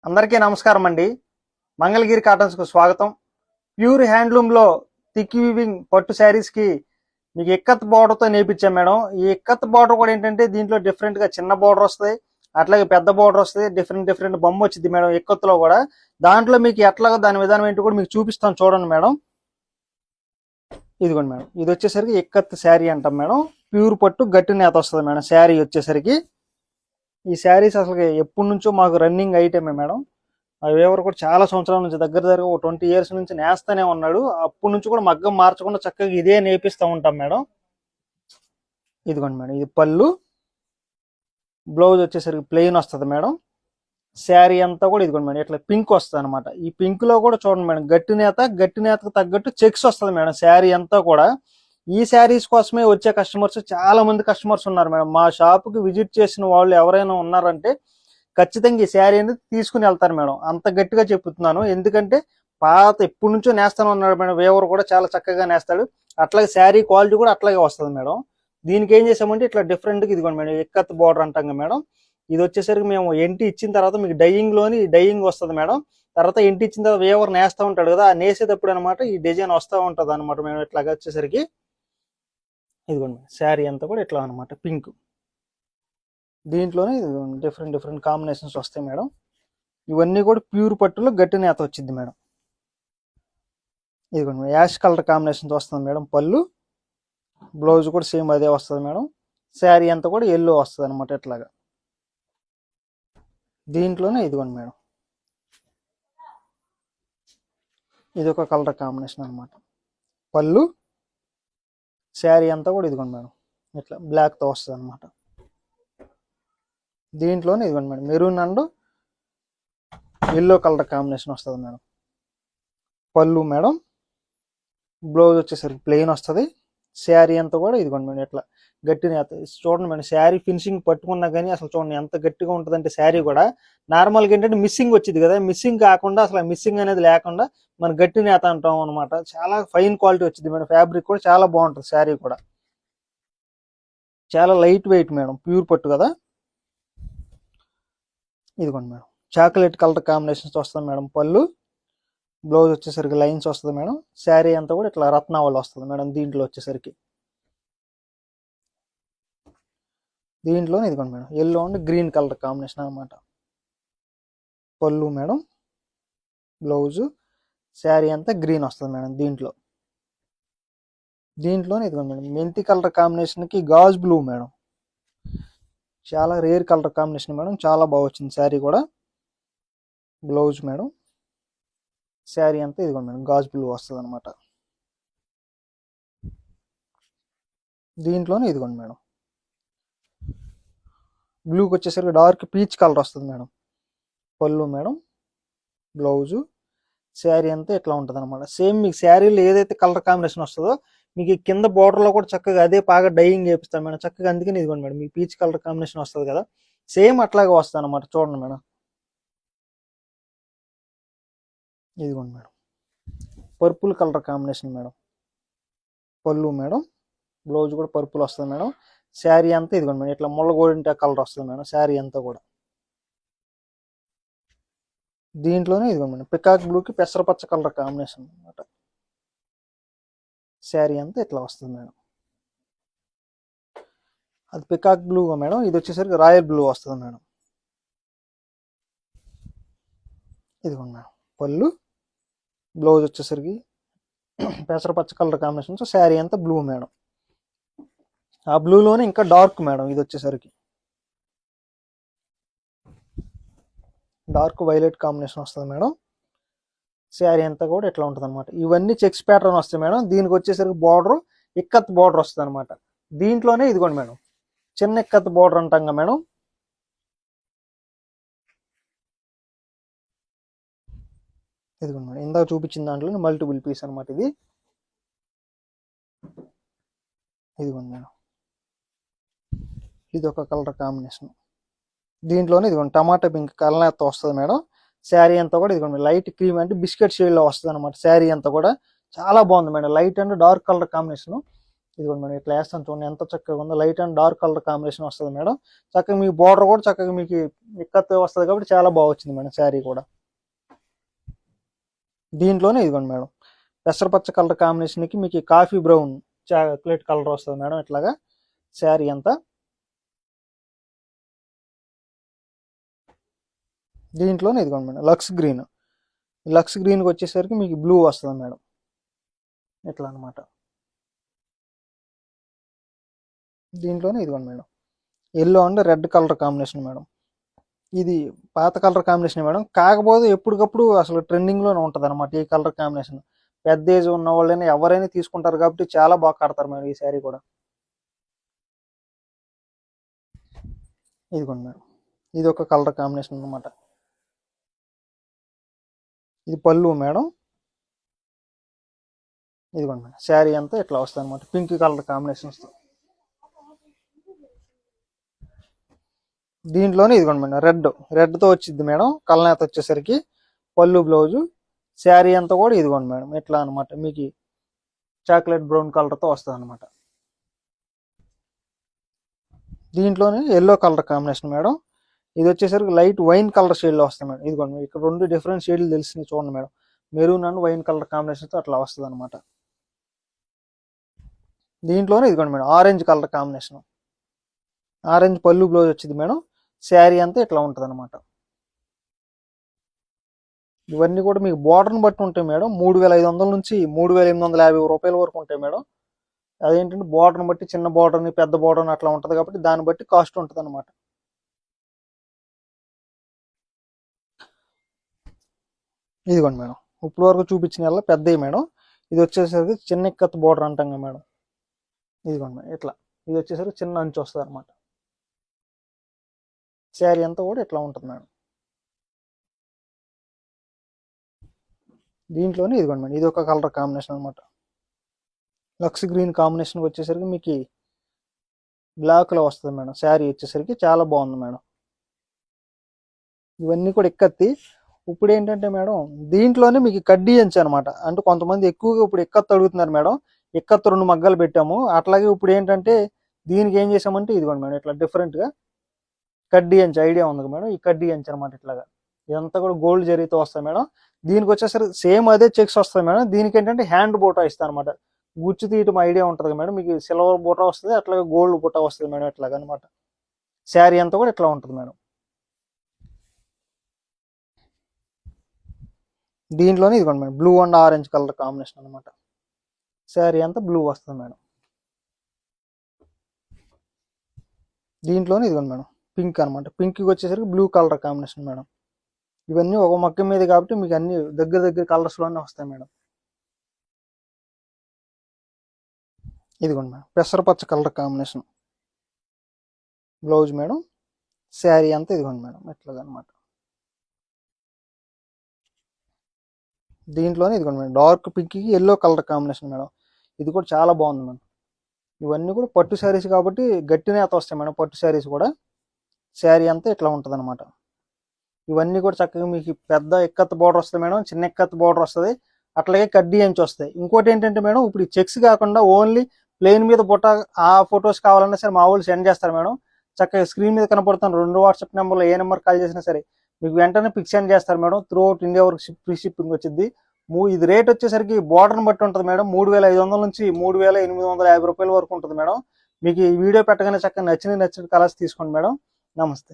అందరికీ నమస్కారం అండి. మంగళగిరి కాటన్స్ కు స్వాగతం. ప్యూర్ హ్యాండ్లూమ్ లో థిక్ వీవింగ్ పట్టు శారీస్ కి మీకు ఇక్కత్ బార్డర్ తో నేర్పించాం మేడం. ఈ ఇక్కత్ బార్డర్ కూడా ఏంటంటే దీంట్లో డిఫరెంట్ గా చిన్న బార్డర్ వస్తుంది, అట్లాగే పెద్ద బార్డర్ వస్తుంది, డిఫరెంట్ బొమ్మ వచ్చింది మేడం ఇక్కత్తులో కూడా. దాంట్లో మీకు ఎట్లాగో దాని విధానం ఏంటి కూడా మీకు చూపిస్తాను చూడండి మేడం. ఇదిగోండి మేడం, ఇది వచ్చేసరికి ఇక్కత్ శారీ అంటాం మేడం. ప్యూర్ పట్టు గట్టి నేత వస్తుంది మేడం శారీ వచ్చేసరికి. ఈ శారీస్ అసలు ఎప్పటి నుంచో మాకు రన్నింగ్ ఐటమే మేడం. ఎవరు కూడా చాలా సంవత్సరాల నుంచి దగ్గర ఒక 20 years నుంచి నేస్తానే ఉన్నాడు. అప్పటి నుంచి కూడా మగ్గం మార్చకుండా చక్కగా ఇదే నేపిస్తూ ఉంటాం మేడం. ఇదిగోండి మేడం, ఇది పళ్ళు, బ్లౌజ్ వచ్చేసరికి ప్లెయిన్ వస్తుంది మేడం. శారీ అంతా కూడా ఇదిగోండి మేడం ఇట్లా పింక్ వస్తుంది అనమాట. ఈ పింక్ లో కూడా చూడండి మేడం గట్టి నేతకు తగ్గట్టు చెక్స్ వస్తుంది మేడం శారీ అంతా కూడా. ఈ శారీస్ కోసమే వచ్చే కస్టమర్స్ చాలా మంది కస్టమర్స్ ఉన్నారు మేడం. మా షాప్కి విజిట్ చేసిన వాళ్ళు ఎవరైనా ఉన్నారంటే ఖచ్చితంగా ఈ శారీ అనేది తీసుకుని వెళ్తారు మేడం. అంత గట్టిగా చెప్తున్నాను, ఎందుకంటే పాత ఎప్పటి నుంచో నేస్తాను ఉన్నాడు మేడం. వేవర్ కూడా చాలా చక్కగా నేస్తాడు. అట్లాగే శారీ క్వాలిటీ కూడా అట్లాగే వస్తుంది మేడం. దీనికి ఏం చేసామంటే ఇట్లా డిఫరెంట్గా ఇదిగోండి మేడం ఇక్కత్ బార్డర్ అంటాం మేడం. ఇది వచ్చేసరికి మేము ఎంటి ఇచ్చిన తర్వాత మీకు డయింగ్ వస్తుంది మేడం. తర్వాత ఎంటి ఇచ్చిన తర్వాత వేవర్ నేస్తూ ఉంటాడు కదా, ఆ నేసేటప్పుడు అనమాట ఈ డిజైన్ వస్తూ ఉంటుంది అనమాట మేము. ఇట్లాగా వచ్చేసరికి ఇదిగోండి శారీ అంతా కూడా ఇట్లా అనమాట పింక్. దీంట్లోనే డిఫరెంట్ కాంబినేషన్స్ వస్తాయి మేడం. ఇవన్నీ కూడా ప్యూర్ పట్టులో గట్టి నేత వచ్చింది మేడం. ఇదిగోండి యాష్ కలర్ కాంబినేషన్స్ వస్తుంది మేడం. పళ్ళు, బ్లౌజ్ కూడా సేమ్ అదే వస్తుంది మేడం. శారీ అంతా కూడా ఎల్లో వస్తుంది అనమాట ఇట్లాగా. దీంట్లోనే ఇదిగోండి మేడం ఇది ఒక కలర్ కాంబినేషన్ అనమాట. పళ్ళు, శారీ అంతా కూడా ఇదిగోండి మేడం ఇట్లా బ్లాక్తో వస్తుంది అనమాట. దీంట్లోనే ఇదిగోండి madam maroon and yellow colour combination వస్తుంది మేడం. పళ్ళు మేడం, బ్లౌజ్ వచ్చేసరికి ప్లెయిన్ వస్తుంది. శారీ అంతా కూడా ఇదిగోండి మేడం ఇట్లా గట్టి నేత. చూడండి మేడం శారీ ఫినిషింగ్ పట్టుకున్నా కానీ అసలు చూడండి ఎంత గట్టిగా ఉంటుందంటే శారీ కూడా. నార్మల్గా ఏంటంటే మిస్సింగ్ వచ్చింది కదా, మిస్సింగ్ కాకుండా అసలు మిస్సింగ్ అనేది లేకుండా మన గట్టి నేత అంటాం అనమాట. చాలా ఫైన్ క్వాలిటీ వచ్చింది మేడం. ఫ్యాబ్రిక్ కూడా చాలా బాగుంటుంది. శారీ కూడా చాలా లైట్ వెయిట్ మేడం, ప్యూర్ పట్టు కదా. ఇదిగోండి మేడం చాక్లెట్ కలర్ కాంబినేషన్స్ వస్తుంది మేడం. పళ్ళు, బ్లౌజ్ వచ్చేసరికి లైన్స్ వస్తుంది మేడం. శారీ అంతా కూడా ఇట్లా రత్నావళి వస్తుంది మేడం. దీంట్లో వచ్చేసరికి దీంట్లోనే ఇదిగోండి madam yellow and green colour combination అనమాట. పళ్ళు మేడం, బ్లౌజు, శారీ అంతా గ్రీన్ వస్తుంది మేడం. దీంట్లోనే ఇదిగోండి మేడం మెంతి కలర్ కాంబినేషన్కి గాజ్ బ్లూ మేడం. చాలా రేర్ కలర్ కాంబినేషన్ మేడం, చాలా బాగా వచ్చింది శారీ కూడా. బ్లౌజ్ మేడం, శారీ అంతా ఇదిగోండి మేడం గాజ్ బ్లూ వస్తుంది అనమాట. దీంట్లోనే ఇదిగోండి మేడం బ్లూకి వచ్చేసరికి డార్క్ పీచ్ కలర్ వస్తుంది మేడం. పళ్ళు మేడం, బ్లౌజు, శారీ అంతా ఇట్లా ఉంటుంది అనమాట. సేమ్ మీకు శారీలో ఏదైతే కలర్ కాంబినేషన్ వస్తుందో మీకు కింద బార్డర్లో కూడా చక్కగా అదే బాగా డైయింగ్ చేపిస్తాం మేడం చక్కగా. అందుకని ఇదిగోండి మేడం మీకు పీచ్ కలర్ కాంబినేషన్ వస్తుంది కదా, సేమ్ అట్లాగే వస్తుంది అనమాట. చూడండి మేడం ఇదిగోండి madam purple colour combination madam. పళ్ళు మేడం, బ్లౌజ్ కూడా పర్పుల్ వస్తుంది మేడం. శారీ అంతా ఇదిగోండి మేడం ఇట్లా ముళ్ళగోడింట కలర్ వస్తుంది మేడం శారీ అంతా కూడా. దీంట్లోనే ఇదిగోండి మేడం పికాక్ బ్లూకి పెసరపచ్చ కలర్ కాంబినేషన్ అనమాట. శారీ అంతా ఇట్లా వస్తుంది మేడం. అది పికాక్ బ్లూ మేడం. ఇది వచ్చేసరికి రాయల్ బ్లూ వస్తుంది మేడం. ఇదిగోండి మేడం పళ్ళు, బ్లౌజ్ వచ్చేసరికి పెసరపచ్చ కలర్ కాంబినేషన్. శారీ అంతా బ్లూ మేడం. ఆ బ్లూలోనే ఇంకా డార్క్ మేడం. ఇది వచ్చేసరికి డార్క్ వైలెట్ కాంబినేషన్ వస్తుంది మేడం. శారీ అంతా కూడా ఇట్లా ఉంటుంది అనమాట. ఇవన్నీ చెక్స్ ప్యాటర్న్ వస్తాయి మేడం. దీనికి వచ్చేసరికి బార్డర్ ఇక్కత్ బార్డర్ వస్తుంది అనమాట. దీంట్లోనే ఇదిగోండి మేడం చిన్న ఇక్కత్ బార్డర్ అంటాం కదా మేడం. ఇదిగోండి మేడం ఇందాక చూపించిన దాంట్లో మల్టిపుల్ పీస్ అనమాట ఇది. ఇదిగోండి మేడం ఇది ఒక కలర్ కాంబినేషన్. దీంట్లోనే ఇదిగోండి టమాటా పింక్ కలర్ వస్తుంది మేడం. శారీ అంతా కూడా ఇదిగోండి లైట్ క్రీమ్ అంటే బిస్కెట్ షేడ్లో వస్తుంది అనమాట. శారీ అంతా కూడా చాలా బాగుంది madam. Light and dark colour combination. ఇదిగోండి మేడం ఇట్లా వేస్తాను చూడండి ఎంత చక్కగా ఉందో, light and dark colour combination వస్తుంది మేడం. చక్కగా మీ బార్డర్ కూడా చక్కగా మీకు ఇక్కత్ వస్తుంది కాబట్టి చాలా బాగా వచ్చింది మేడం శారీ కూడా. దీంట్లోనే ఇదిగోండి మేడం పెసరపచ్చ కలర్ కాంబినేషన్కి మీకు కాఫీ బ్రౌన్ చాక్లెట్ కలర్ వస్తుంది మేడం ఇట్లాగా శారీ అంతా. దీంట్లోనే ఇదిగోండి మేడం లక్స్ గ్రీన్కి వచ్చేసరికి మీకు బ్లూ వస్తుంది మేడం ఇట్లా అనమాట. దీంట్లోనే ఇదిగోండి madam yellow and red colour combination madam. ఇది పాత కలర్ కాంబినేషన్ మేడం, కాకపోతే ఎప్పటికప్పుడు అసలు ట్రెండింగ్లోనే ఉంటుంది అనమాట ఈ కలర్ కాంబినేషన్. పెద్ద ఏజ్ ఉన్న వాళ్ళైనా ఎవరైనా తీసుకుంటారు కాబట్టి చాలా బాగా కడతారు మేడం ఈ శారీ కూడా. ఇదిగోండి మేడం ఇది ఒక కలర్ కాంబినేషన్ అనమాట. ఇది పళ్ళు మేడం. ఇదిగోండి మేడం శారీ అంతా ఇట్లా వస్తుంది అనమాట పింక్ కలర్ కాంబినేషన్స్. దీంట్లోనే ఇదిగోండి మేడం రెడ్తో వచ్చింది మేడం కలనేత వచ్చేసరికి. పళ్ళు బ్లౌజు శారీ అంతా కూడా ఇదిగోండి మేడం ఇట్లా అనమాట మీకు చాక్లెట్ బ్రౌన్ కలర్తో వస్తుంది అనమాట. దీంట్లోనే ఎల్లో కలర్ కాంబినేషన్ మేడం. ఇది వచ్చేసరికి లైట్ వైన్ కలర్ షేడ్లో వస్తుంది మేడం. ఇదిగోండి ఇక్కడ 2 డిఫరెంట్ షేడ్లు తెలిసింది చూడండి madam, maroon and wine colour కాంబినేషన్తో అట్లా వస్తుంది అనమాట. దీంట్లోనే ఇదిగోండి madam orange colour combination, orange పళ్ళు బ్లౌజ్ వచ్చింది మేడం. శారీ అంతా ఇట్లా ఉంటుంది అనమాట. ఇవన్నీ కూడా మీకు బార్డర్ని బట్టి ఉంటాయి మేడం. 3500 నుంచి 3850 రూపాయల వరకు ఉంటాయి మేడం. అదేంటంటే బార్డర్ని బట్టి చిన్న బార్డర్ని పెద్ద బార్డర్ని అట్లా ఉంటుంది కాబట్టి దాన్ని బట్టి కాస్ట్ ఉంటుంది అనమాట. ఇదిగోండి మేడం ఇప్పుడు వరకు చూపించిన పెద్దవి మేడం. ఇది వచ్చేసరికి చిన్న ఇక్కత్ బార్డర్ అంటాం కదా మేడం. ఇదిగోండి మేడం ఇట్లా ఇది వచ్చేసరికి చిన్న అంచు వస్తుంది అనమాట. శారీ అంతా కూడా ఇట్లా ఉంటుంది మేడం. దీంట్లోనే ఇదిగోండి మేడం ఇది ఒక కలర్ కాంబినేషన్ అనమాట. లక్స్ గ్రీన్ కాంబినేషన్ వచ్చేసరికి మీకు బ్లాక్లో వస్తుంది మేడం. శారీ వచ్చేసరికి చాలా బాగుంది మేడం. ఇవన్నీ కూడా ఇక్కత్తి. ఇప్పుడు ఏంటంటే మేడం దీంట్లోనే మీకు కడ్డీ అంచు అనమాట. అంటే కొంతమంది ఎక్కువగా ఇప్పుడు ఇక్కత్తు అడుగుతున్నారు మేడం, ఇక్కత్తు 2 మగ్గాలు పెట్టాము. అట్లాగే ఇప్పుడు ఏంటంటే దీనికి ఏం చేసామంటే ఇదిగోండి మేడం ఇట్లా డిఫరెంట్గా కడ్డీ అంచు ఐడియా ఉంది మేడం. ఈ కడ్డీ అంచు అనమాట ఇట్లాగా ఇదంతా కూడా గోల్డ్ జరీతో వస్తాయి మేడం. దీనికి వచ్చేసరికి సేమ్ అదే చెక్స్ వస్తాయి మేడం. దీనికి ఏంటంటే హ్యాండ్ బూటా ఇస్తాను అనమాట. గుచ్చు తీయటం ఐడియా ఉంటుంది మేడం, మీకు సిల్వర్ బూటా వస్తుంది అట్లాగే గోల్డ్ బూటా వస్తుంది మేడం ఇట్లాగా అనమాట. శారీ అంతా కూడా ఇట్లా ఉంటుంది మేడం. దీంట్లోనే ఇదిగోండి madam blue and orange colour combination అనమాట. శారీ అంతా బ్లూ వస్తుంది మేడం. దీంట్లోనే ఇదిగోండి మేడం పింక్ అనమాట. పింక్కి వచ్చేసరికి బ్లూ కలర్ కాంబినేషన్ మేడం. ఇవన్నీ ఒక మొక్క మీద కాబట్టి మీకు అన్ని దగ్గర కలర్స్లోనే వస్తాయి మేడం. ఇదిగోండి మేడం పెసరపచ్చ colour combination blouse madam. Sari అంతా ఇదిగోండి మేడం ఇట్లాగా అనమాట. దీంట్లోనే ఇదిగోండి మేడం డార్క్ పింక్కి ఎల్లో కలర్ కాంబినేషన్ మేడం. ఇది కూడా చాలా బాగుంది మేడం. ఇవన్నీ కూడా పట్టు శారీస్ కాబట్టి గట్టి నేత వస్తాయి మేడం పట్టు శారీస్ కూడా. శారీ అంతా ఇట్లా ఉంటుంది అనమాట. ఇవన్నీ కూడా చక్కగా మీకు పెద్ద ఎక్కత్ బార్డర్ వస్తుంది మేడం, చిన్న ఎక్కత్ బార్డర్ వస్తుంది, అట్లాగే కడ్డీ అంచు వస్తాయి. ఇంకోటి ఏంటంటే మేడం ఇప్పుడు ఈ చెక్స్ కాకుండా ఓన్లీ ప్లెయిన్ మీద బుట్ట ఆ ఫొటోస్ కావాలన్నా సరే మా వాళ్ళు సెండ్ చేస్తారు మేడం. చక్కగా స్క్రీన్ మీద కనపడుతున్న 2 వాట్సాప్ నెంబర్లో ఏ నెంబర్ కాల్ చేసినా సరే మీకు వెంటనే పిక్ సెండ్ చేస్తారు మేడం. త్రూ అవుట్ ఇండియా వరకు ఫ్రీ షిప్పింగ్ వచ్చింది. ఇది రేట్ వచ్చేసరికి బార్డర్ని బట్టి ఉంటుంది మేడం. 3500 నుంచి 3850 రూపాయల వరకు ఉంటుంది మేడం. మీకు ఈ వీడియో పెట్టగానే చక్కగా నచ్చిన కలర్స్ తీసుకోండి మేడం. నమస్తే.